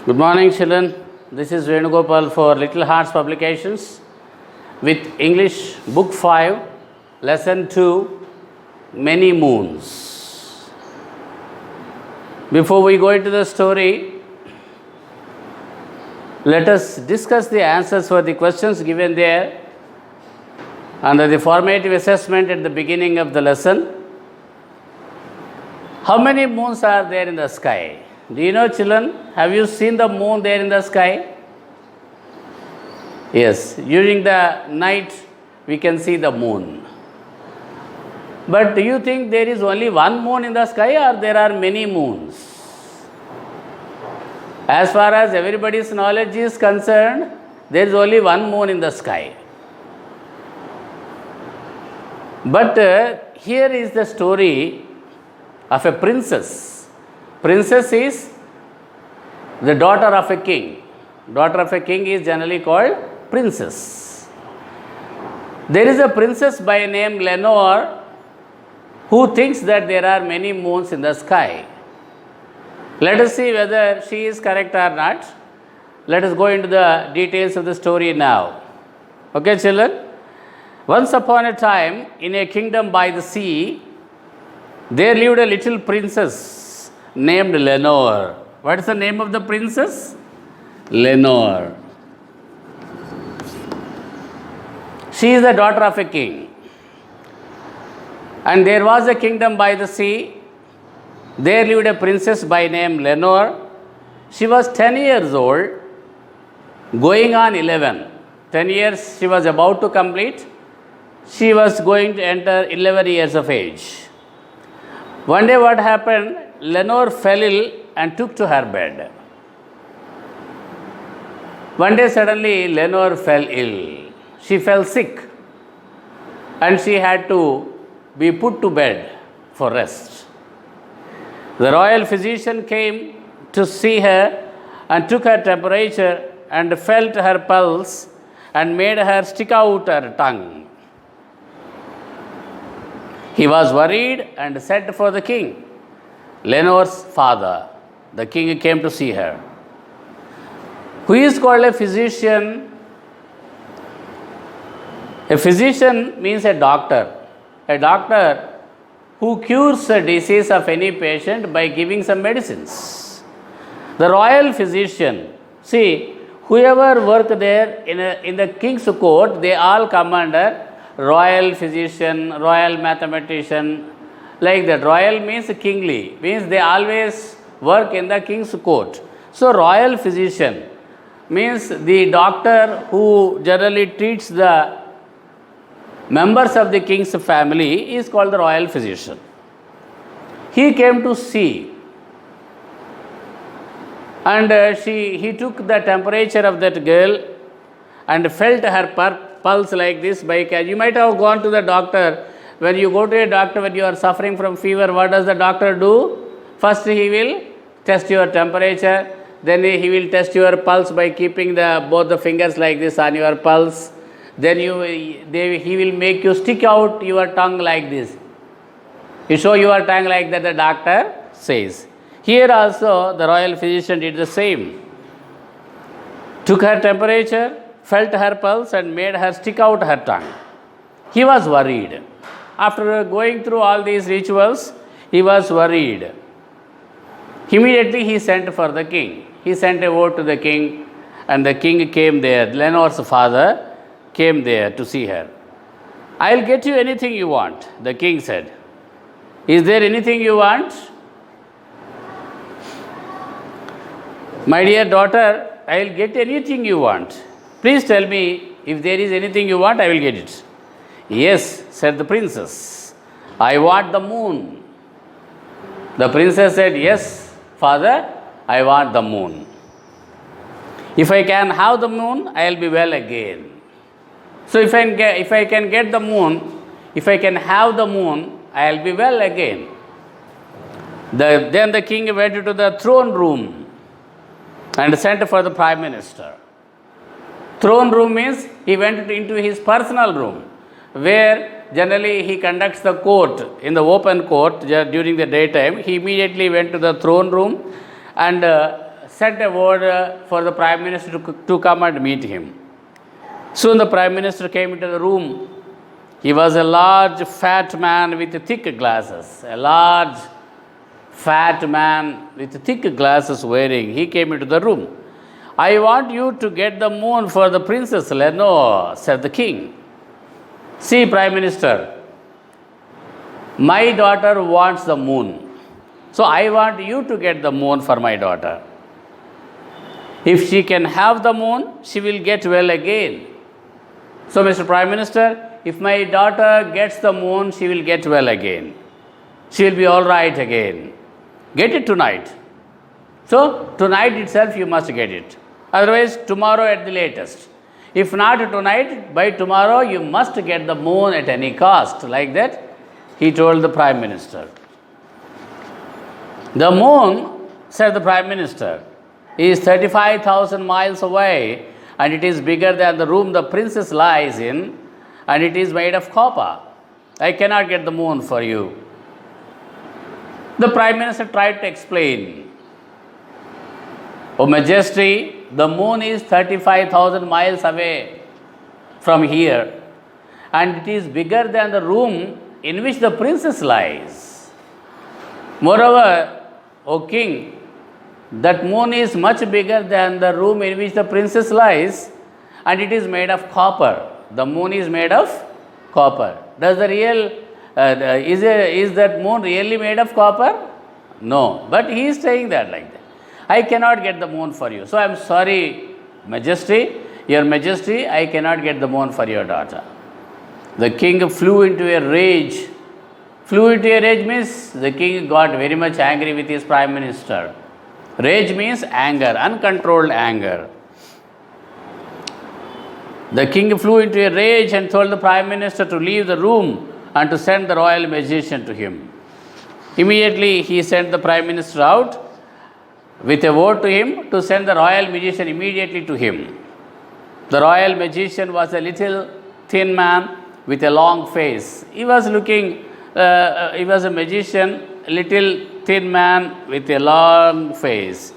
Good morning, children. This is Venugopal for Little Hearts Publications with English Book 5, Lesson 2, Many Moons. Before we go into the story, let us discuss the answers for the questions given there under the formative assessment at the beginning of the lesson. How many moons are there in the sky? Do you know, children? Have you seen the moon there in the sky? Yes, during the night we can see the moon. But do you think there is only one moon in the sky or there are many moons? As far as everybody's knowledge is concerned, there is only one moon in the sky. But here is the story of a princess. Princess is the daughter of a king. Daughter of a king is generally called princess. There is a princess by name Lenore who thinks that there are many moons in the sky. Let us see whether she is correct or not. Let us go into the details of the story now. Okay, children? Once upon a time, in a kingdom by the sea, there lived a little princess named Lenore. What is the name of the princess? Lenore. She is the daughter of a king. And there was a kingdom by the sea. There lived a princess by name Lenore. She was 10 years old, going on 11. 10 years she was about to complete. She was going to enter 11 years of age. One day what happened? Lenore fell ill and took to her bed. One day suddenly Lenore fell ill. She fell sick and she had to be put to bed for rest. The royal physician came to see her and took her temperature and felt her pulse and made her stick out her tongue. He was worried and sent for the king. Lenore's father, the king, came to see her. Who is called a physician? A physician means a doctor. A doctor who cures a disease of any patient by giving some medicines. The royal physician, see, whoever work there in the king's court, they all come under royal physician, royal mathematician, like that. Royal means kingly, means they always work in the king's court. So royal physician means the doctor who generally treats the members of the king's family is called the royal physician. He came to see and he took the temperature of that girl and felt her pulse like this. You might have gone to the doctor. When you go to a doctor when you are suffering from fever, what does the doctor do? First he will test your temperature, then he will test your pulse by keeping both the fingers like this on your pulse. Then he will make you stick out your tongue like this. You show your tongue like that, the doctor says. Here also the royal physician did the same. Took her temperature, felt her pulse and made her stick out her tongue. He was worried. After going through all these rituals, he was worried. Immediately he sent for the king. He sent a word to the king and the king came there. Lenore's father came there to see her. I'll get you anything you want, the king said. Is there anything you want? My dear daughter, I'll get anything you want. Please tell me if there is anything you want, I will get it. Yes, said the princess. I want the moon. The princess said, yes, father, I want the moon. If I can have the moon, I will be well again. So if I can get the moon, if I can have the moon, I will be well again. Then the king went to the throne room and sent for the prime minister. Throne room means he went into his personal room, where generally he conducts the court in the open court during the daytime. He immediately went to the throne room and sent a word for the Prime Minister to come and meet him. Soon the Prime Minister came into the room. He was a large, fat man with thick glasses. A large, fat man with thick glasses wearing. He came into the room. I want you to get the moon for the Princess Leonore, said the king. See, Prime Minister, my daughter wants the moon. So I want you to get the moon for my daughter. If she can have the moon, she will get well again. So, Mr. Prime Minister, if my daughter gets the moon, she will get well again. She will be all right again. Get it tonight. So, tonight itself you must get it. Otherwise, tomorrow at the latest. If not tonight, by tomorrow you must get the moon at any cost. Like that, he told the Prime Minister. The moon, said the Prime Minister, is 35,000 miles away, and it is bigger than the room the princess lies in, and it is made of copper. I cannot get the moon for you. The Prime Minister tried to explain. Oh, Majesty, the moon is 35,000 miles away from here, and it is bigger than the room in which the princess lies. Moreover, O king, that moon is much bigger than the room in which the princess lies, and it is made of copper. The moon is made of copper. Does the real is that moon really made of copper? No, but he is saying that like that. I cannot get the moon for you. So I am sorry, Majesty, Your Majesty, I cannot get the moon for your daughter. The king flew into a rage. Flew into a rage means the king got very much angry with his Prime Minister. Rage means anger, uncontrolled anger. The king flew into a rage and told the Prime Minister to leave the room and to send the royal magician to him. Immediately he sent the Prime Minister out with a word to him to send the royal magician immediately to him. The royal magician was a little thin man with a long face. He was a magician, little thin man with a long face.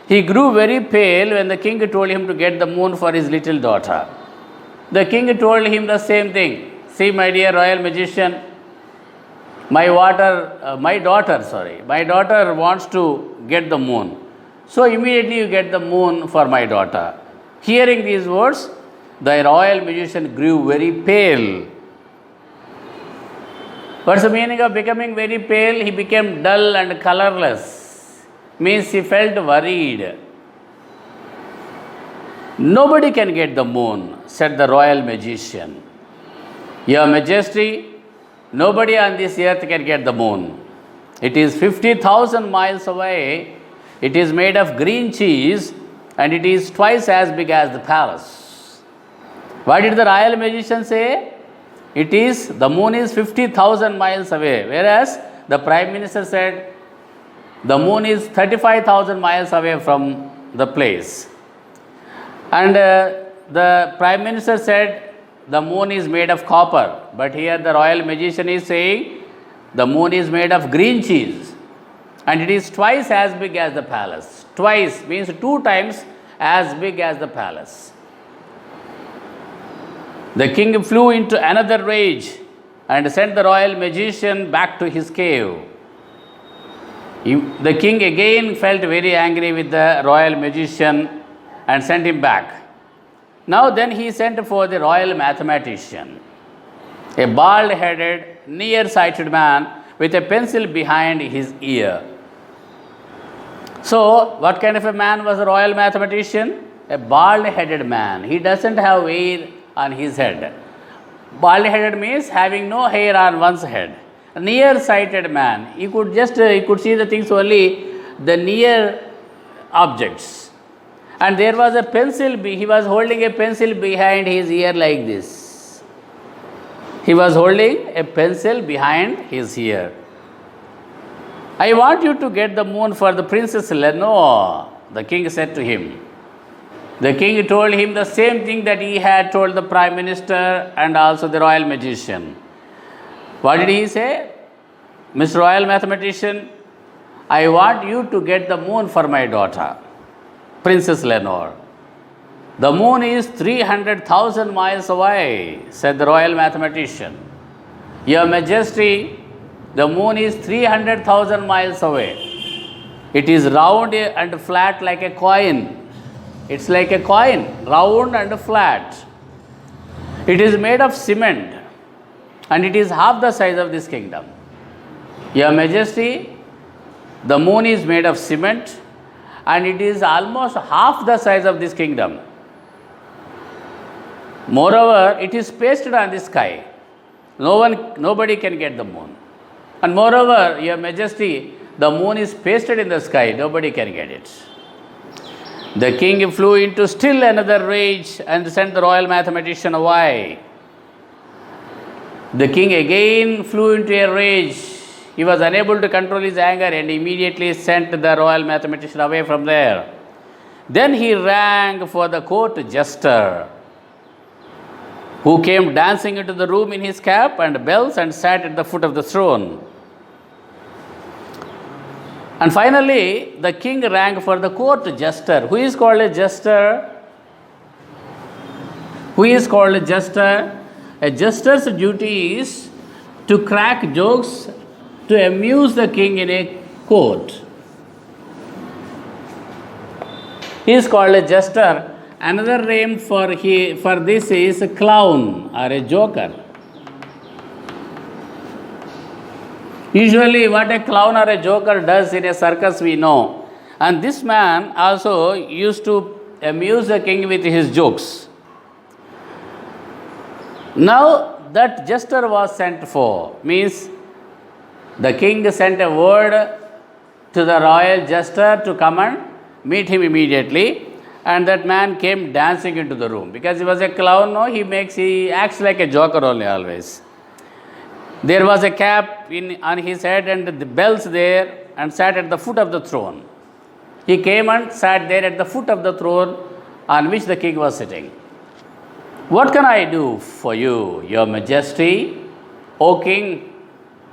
He grew very pale when the king told him to get the moon for his little daughter. The king told him the same thing. See, my dear royal magician, my daughter wants to get the moon. So immediately you get the moon for my daughter. Hearing these words, the royal magician grew very pale. What's the meaning of becoming very pale? He became dull and colorless. Means he felt worried. Nobody can get the moon, said the royal magician. Your Majesty, nobody on this earth can get the moon. It is 50,000 miles away. It is made of green cheese, and it is twice as big as the palace. What did the royal magician say? The moon is 50,000 miles away, whereas the Prime Minister said the moon is 35,000 miles away from the place. And the Prime Minister said the moon is made of copper, but here the royal magician is saying the moon is made of green cheese, and it is twice as big as the palace. Twice means 2 times as big as the palace. The king flew into another rage and sent the royal magician back to his cave. The king again felt very angry with the royal magician and sent him back. Now then he sent for the royal mathematician, a bald-headed, near-sighted man with a pencil behind his ear. So, what kind of a man was the royal mathematician? A bald-headed man. He doesn't have hair on his head. Bald-headed means having no hair on one's head. A near-sighted man. He could see the things only the near objects. And there was a pencil. He was holding a pencil behind his ear like this. He was holding a pencil behind his ear. I want you to get the moon for the Princess Leonore, the king said to him. The king told him the same thing that he had told the Prime Minister and also the royal magician. What did he say? Mr. Royal Mathematician, I want you to get the moon for my daughter. Princess Lenore. The moon is 300,000 miles away, said the royal mathematician. Your Majesty, the moon is 300,000 miles away. It is round and flat like a coin. It's like a coin, round and flat. It is made of cement and it is half the size of this kingdom. Your Majesty, the moon is made of cement and it is almost half the size of this kingdom. Moreover, it is pasted on the sky. Nobody can get the moon. And moreover, Your Majesty, the moon is pasted in the sky. Nobody can get it. The king flew into still another rage and sent the royal mathematician away. The king again flew into a rage. He was unable to control his anger and immediately sent the royal mathematician away from there. Then he rang for the court jester, who came dancing into the room in his cap and bells and sat at the foot of the throne. And finally, the king rang for the court jester. Who is called a jester? Who is called a jester? A jester's duty is to crack jokes to amuse the king in a court. He is called a jester. Another name for this is a clown or a joker. Usually what a clown or a joker does in a circus we know. And this man also used to amuse the king with his jokes. Now that jester was sent for, means the king sent a word to the royal jester to come and meet him immediately. And that man came dancing into the room. Because he was a clown, no, he acts like a joker only always. There was a cap on his head and the bells there and sat at the foot of the throne. He came and sat there at the foot of the throne on which the king was sitting. What can I do for you, Your Majesty? O king,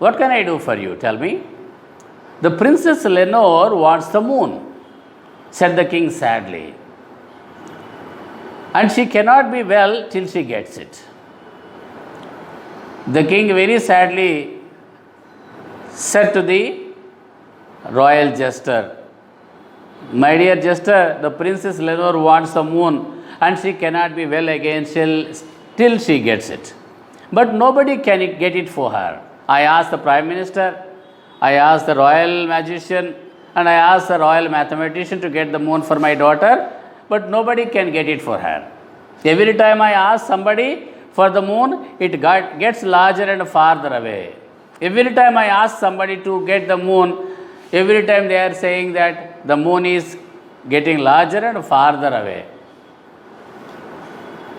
what can I do for you? Tell me. The Princess Lenore wants the moon, said the king sadly. And she cannot be well till she gets it. The king very sadly said to the royal jester, my dear jester, the Princess Lenore wants the moon and she cannot be well again till she gets it. But nobody can get it for her. I asked the Prime Minister, I asked the royal magician, and I asked the royal mathematician to get the moon for my daughter, but nobody can get it for her. Every time I ask somebody for the moon, it gets larger and farther away. Every time I ask somebody to get the moon, every time they are saying that the moon is getting larger and farther away.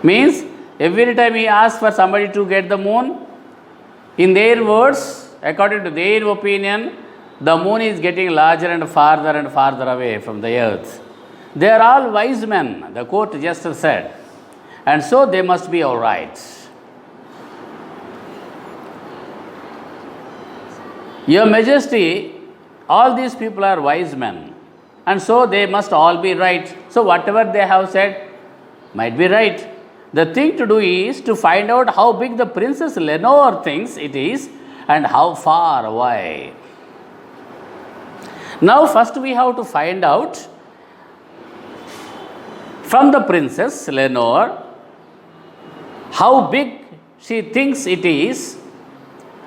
Means, every time he asks for somebody to get the moon, in their words, according to their opinion, the moon is getting larger and farther away from the earth. They are all wise men, the court jester said, and so they must be all right. Your Majesty, all these people are wise men, and so they must all be right. So whatever they have said might be right. The thing to do is to find out how big the Princess Lenore thinks it is and how far away. Now first we have to find out from the Princess Lenore how big she thinks it is.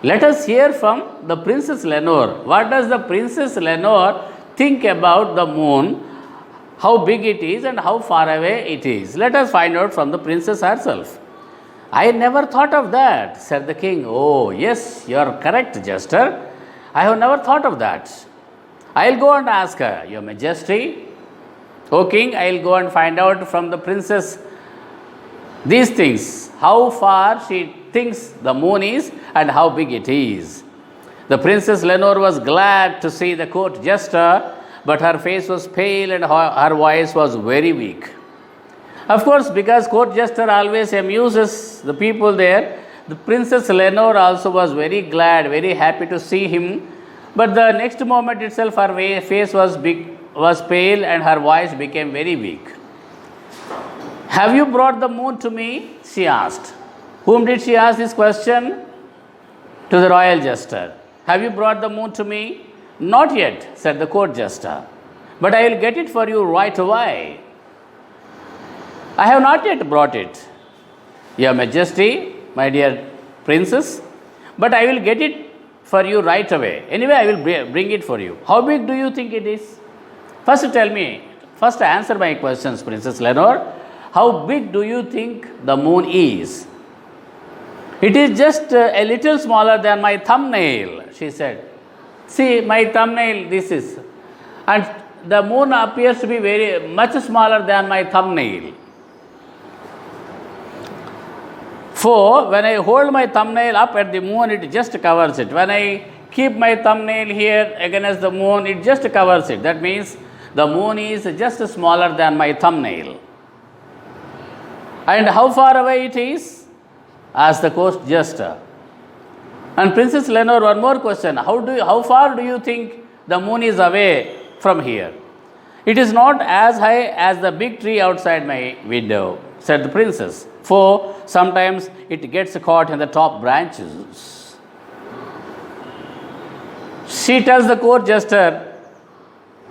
Let us hear from the Princess Lenore. What does the Princess Lenore think about the moon, how big it is and how far away it is? Let us find out from the princess herself. I never thought of that, said the king. Oh, yes, you are correct, jester. I have never thought of that. I will go and ask her, Your Majesty. O king, I will go and find out from the princess these things, how far she thinks the moon is and how big it is. The Princess Lenore was glad to see the court jester, but her face was pale and her voice was very weak. Of course, because court jester always amuses the people there, the Princess Lenore also was very glad, very happy to see him. But the next moment itself, her face was was pale and her voice became very weak. Have you brought the moon to me? She asked. Whom did she ask this question? To the royal jester. Have you brought the moon to me? Not yet, said the court jester, but I will get it for you right away. I have not yet brought it, Your Majesty, my dear princess, but I will get it for you right away. Anyway, I will bring it for you. How big do you think it is? First answer my questions, Princess Lenore. How big do you think the moon is? It is just a little smaller than my thumbnail, she said. See, my thumbnail, this is. And the moon appears to be very much smaller than my thumbnail. For when I hold my thumbnail up at the moon, it just covers it. When I keep my thumbnail here against the moon, it just covers it. That means the moon is just smaller than my thumbnail. And how far away it is? Asked the court jester. And Princess Lenore, one more question. How far do you think the moon is away from here? It is not as high as the big tree outside my window, said the princess, for sometimes it gets caught in the top branches. She tells the court jester,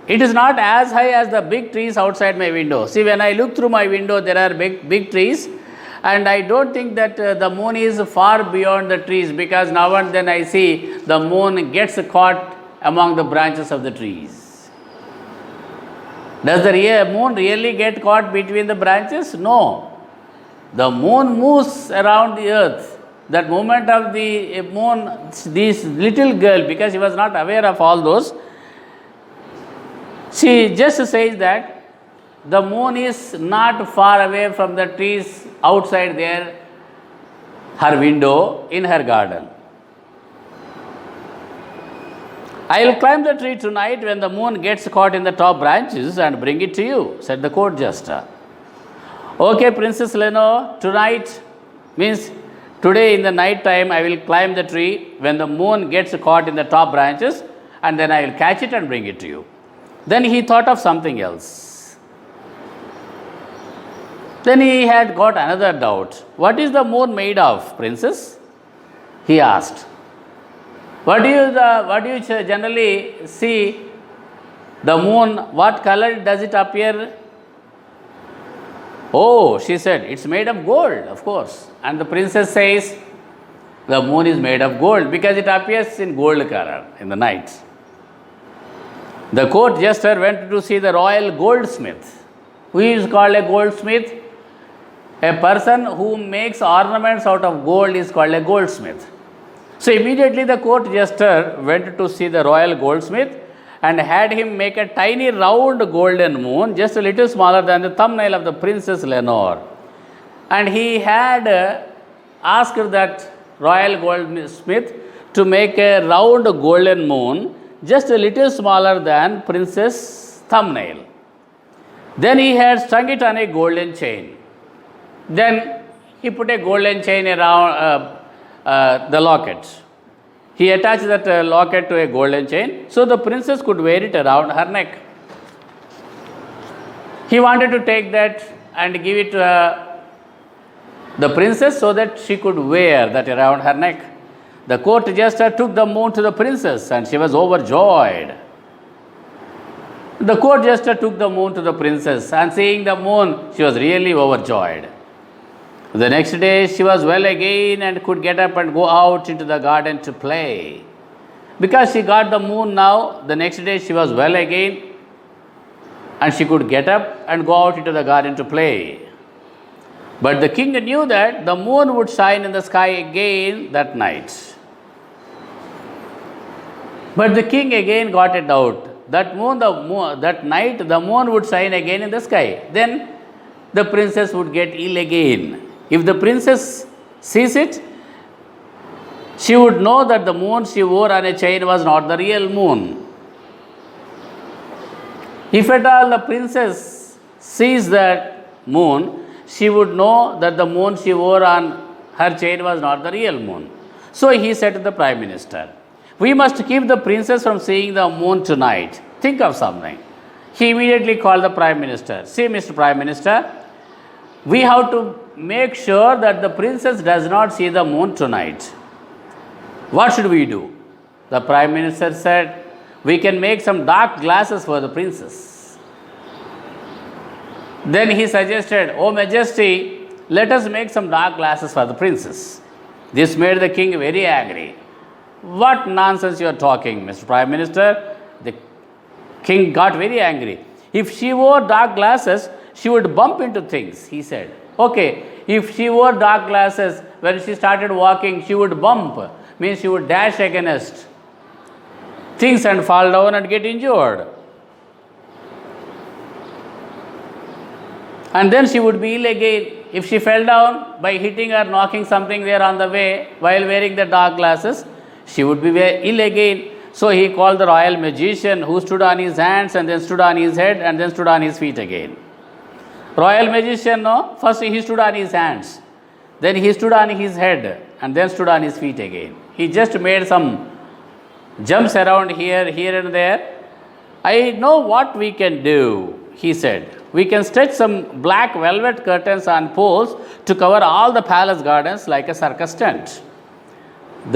it is not as high as the big trees outside my window. See, when I look through my window, there are big trees, and I don't think that the moon is far beyond the trees, because now and then I see the moon gets caught among the branches of the trees. Does the moon really get caught between the branches? No. The moon moves around the earth. That movement of the moon, this little girl, because she was not aware of all those, she just says that the moon is not far away from the trees outside there, her window in her garden. I will climb the tree tonight when the moon gets caught in the top branches and bring it to you, said the court jester. Okay, Princess Lenore, tonight means today in the night time I will climb the tree when the moon gets caught in the top branches, and then I will catch it and bring it to you. Then he thought of something else. Then he had got another doubt. What is the moon made of, princess? He asked. What do you generally see the moon? What color does it appear? Oh, she said, it's made of gold, of course. And the princess says, the moon is made of gold because it appears in gold color in the night. The court jester went to see the royal goldsmith. Who is called a goldsmith? A person who makes ornaments out of gold is called a goldsmith. So immediately the court jester went to see the royal goldsmith and had him make a tiny round golden moon, just a little smaller than the thumbnail of the Princess Lenore. And he had asked that royal goldsmith to make a round golden moon, just a little smaller than Princess thumbnail. Then he had strung it on a golden chain. Then he put a golden chain around the locket. He attached that locket to a golden chain so the princess could wear it around her neck. He wanted to take that and give it to the princess so that she could wear that around her neck. The court jester took the moon to the princess and she was overjoyed. The court jester took the moon to the princess, and seeing the moon, she was really overjoyed. The next day she was well again and could get up and go out into the garden to play. Because she got the moon now, the next day she was well again and she could get up and go out into the garden to play. But the king knew that the moon would shine in the sky again that night. But the king again got a doubt. That night the moon would shine again in the sky. Then the princess would get ill again. If the princess sees it, she would know that the moon she wore on a chain was not the real moon. If at all the princess sees that moon, she would know that the moon she wore on her chain was not the real moon. So he said to the Prime Minister, we must keep the princess from seeing the moon tonight. Think of something. He immediately called the Prime Minister. See, Mr. Prime Minister, we have to make sure that the princess does not see the moon tonight. What should we do? The Prime Minister said, we can make some dark glasses for the princess. Then he suggested, "Oh Majesty, let us make some dark glasses for the princess." This made the king very angry. "What nonsense you are talking, Mr. Prime Minister?" The king got very angry. "If she wore dark glasses, she would bump into things," he said. "Okay, if she wore dark glasses, when she started walking, she would bump, means she would dash against things and fall down and get injured. And then she would be ill again. If she fell down by hitting or knocking something there on the way while wearing the dark glasses, she would be ill again." So he called the royal magician, who stood on his hands and then stood on his head and then stood on his feet again. Royal magician, no, first he stood on his hands, then he stood on his head and then stood on his feet again. He just made some jumps around here and there. "I know what we can do," he said. "We can stretch some black velvet curtains on poles to cover all the palace gardens like a circus tent."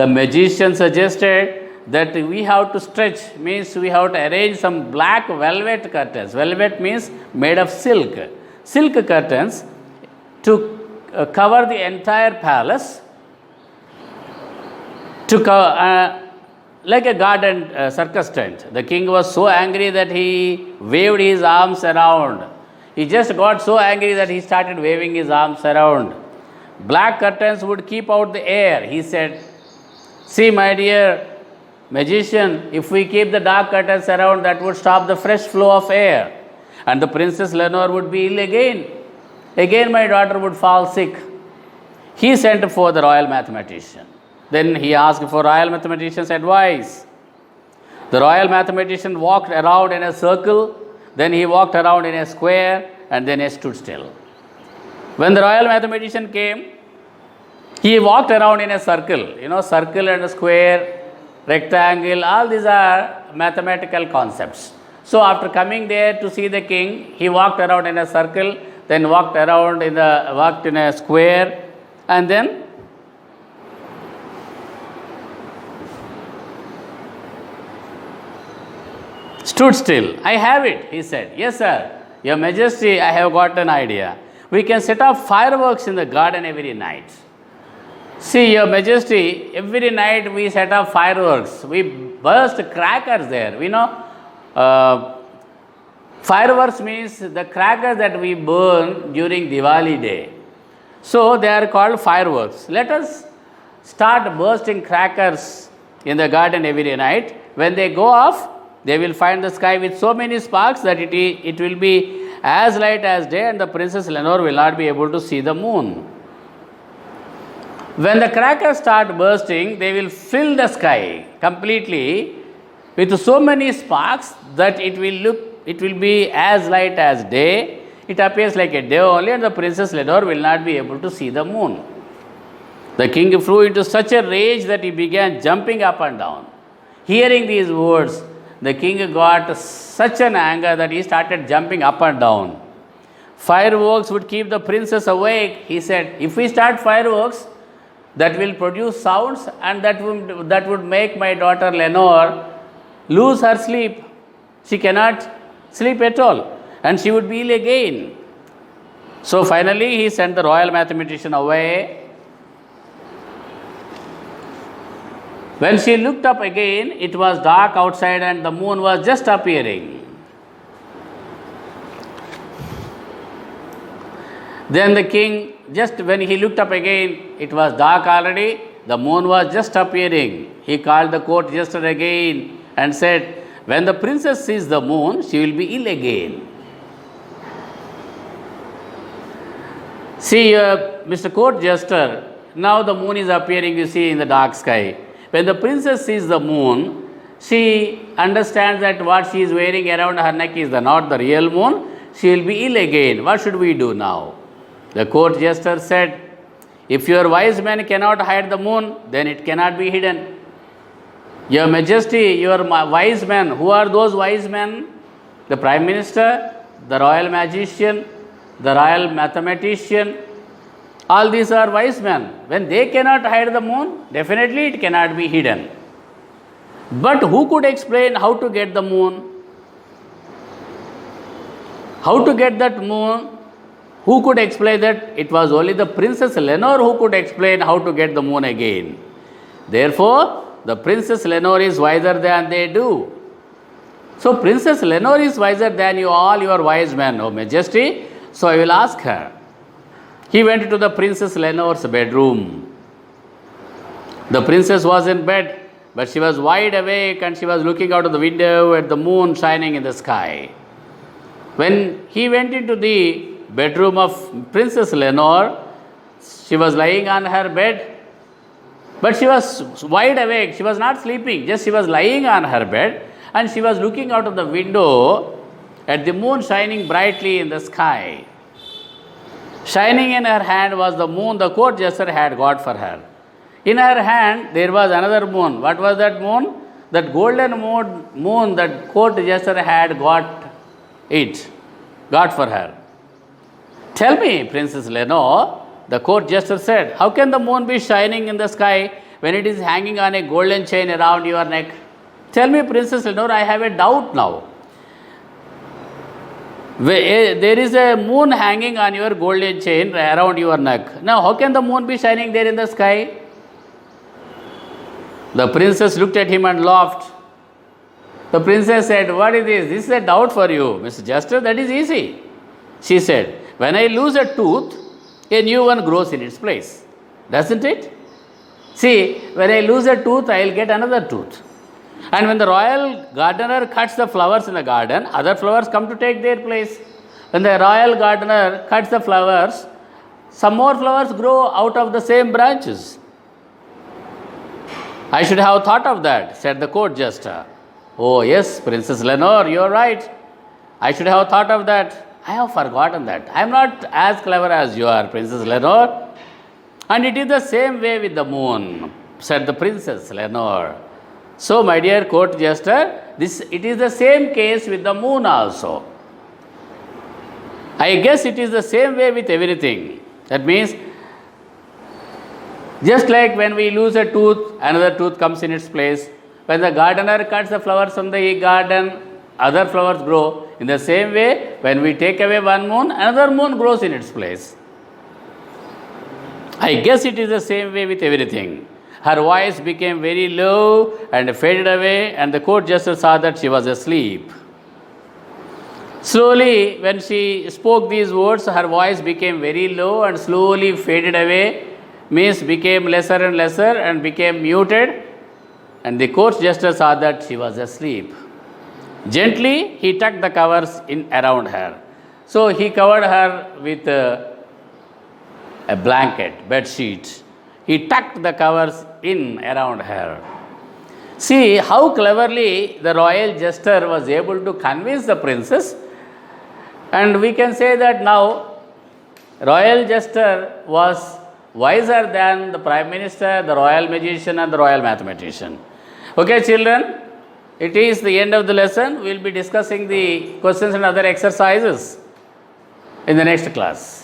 The magician suggested that we have to stretch, means we have to arrange some black velvet curtains. Velvet means made of silk. Silk curtains to cover the entire palace, to cover, like a garden circus tent. The king was so angry that he waved his arms around. He just got so angry that he started waving his arms around. "Black curtains would keep out the air," he said. "See, my dear magician, if we keep the dark curtains around, that would stop the fresh flow of air, and the Princess Lenore would be ill again. Again my daughter would fall sick." He sent for the royal mathematician. Then he asked for royal mathematician's advice. The royal mathematician walked around in a circle, then he walked around in a square, and then he stood still. When the royal mathematician came, he walked around in a circle. Circle and square, rectangle, all these are mathematical concepts. So after coming there to see the king, he walked around in a circle, then walked in a square, and then stood still. "I have it," he said. "Yes, sir. Your Majesty, I have got an idea. We can set off fireworks in the garden every night." "See, Your Majesty, every night we set off fireworks. We burst crackers there. Fireworks means the crackers that we burn during Diwali day. So they are called fireworks. Let us start bursting crackers in the garden every night. When they go off, they will find the sky with so many sparks that it will be as light as day, and the Princess Lenore will not be able to see the moon. When the crackers start bursting, they will fill the sky completely with so many sparks that it will be as light as day. It appears like a day only, and the Princess Lenore will not be able to see the moon." The king flew into such a rage that he began jumping up and down. Hearing these words, the king got such an anger that he started jumping up and down. "Fireworks would keep the princess awake," he said. "If we start fireworks, that will produce sounds, and that would make my daughter Lenore lose her sleep. She cannot sleep at all, and she would be ill again." So finally he sent the royal mathematician away. When she looked up again, it was dark outside and the moon was just appearing. Then the king, just when he looked up again, it was dark already, the moon was just appearing. He called the court jester again and said, "When the princess sees the moon, she will be ill again." "See, Mr. Court Jester, now the moon is appearing, you see, in the dark sky. When the princess sees the moon, she understands that what she is wearing around her neck is not the real moon. She will be ill again. What should we do now?" The court jester said, "If your wise men cannot hide the moon, then it cannot be hidden. Your Majesty, your wise men, who are those wise men?" The Prime Minister, the royal magician, the royal mathematician, all these are wise men. When they cannot hide the moon, definitely it cannot be hidden. But who could explain how to get the moon? How to get that moon? Who could explain that? It was only the Princess Lenore who could explain how to get the moon again. Therefore, the Princess Lenore is wiser than they do. So, Princess Lenore is wiser than you all your wise men, O Majesty. So, I will ask her. He went to the Princess Lenore's bedroom. The princess was in bed, but she was wide awake and she was looking out of the window at the moon shining in the sky. When he went into the bedroom of Princess Lenore, she was lying on her bed, but she was wide awake. She was not sleeping, just she was lying on her bed and she was looking out of the window at the moon shining brightly in the sky. Shining in her hand was the moon the court jester had got for her. In her hand there was another moon. What was that moon? That golden moon that court jester had got for her. Tell me, Princess Lenore, the court jester said, how can the moon be shining in the sky when it is hanging on a golden chain around your neck? Tell me, Princess Lenore, I have a doubt now. There is a moon hanging on your golden chain around your neck. Now, how can the moon be shining there in the sky? The princess looked at him and laughed. The princess said, what is this? This is a doubt for you, Mr. Jester. That is easy. She said, when I lose a tooth, a new one grows in its place. Doesn't it? See, when I lose a tooth, I will get another tooth. And when the royal gardener cuts the flowers in the garden, other flowers come to take their place. When the royal gardener cuts the flowers, some more flowers grow out of the same branches. I should have thought of that, said the court jester. Oh yes, Princess Lenore, you are right. I should have thought of that. I have forgotten that. I am not as clever as you are, Princess Lenore. And it is the same way with the moon, said the Princess Lenore. So, my dear court jester, it is the same case with the moon also. I guess it is the same way with everything. That means, just like when we lose a tooth, another tooth comes in its place. When the gardener cuts the flowers from the garden, other flowers grow. In the same way, when we take away one moon, another moon grows in its place. I guess it is the same way with everything. Her voice became very low and faded away, and the court jester saw that she was asleep. Slowly, when she spoke these words, her voice became very low and slowly faded away, means became lesser and lesser and became muted, and the court jester saw that she was asleep. Gently, he tucked the covers in around her. So, he covered her with a blanket, bed sheet. He tucked the covers in around her. See how cleverly the royal jester was able to convince the princess. And we can say that now, royal jester was wiser than the prime minister, the royal magician and the royal mathematician. Okay, children, it is the end of the lesson. We will be discussing the questions and other exercises in the next class.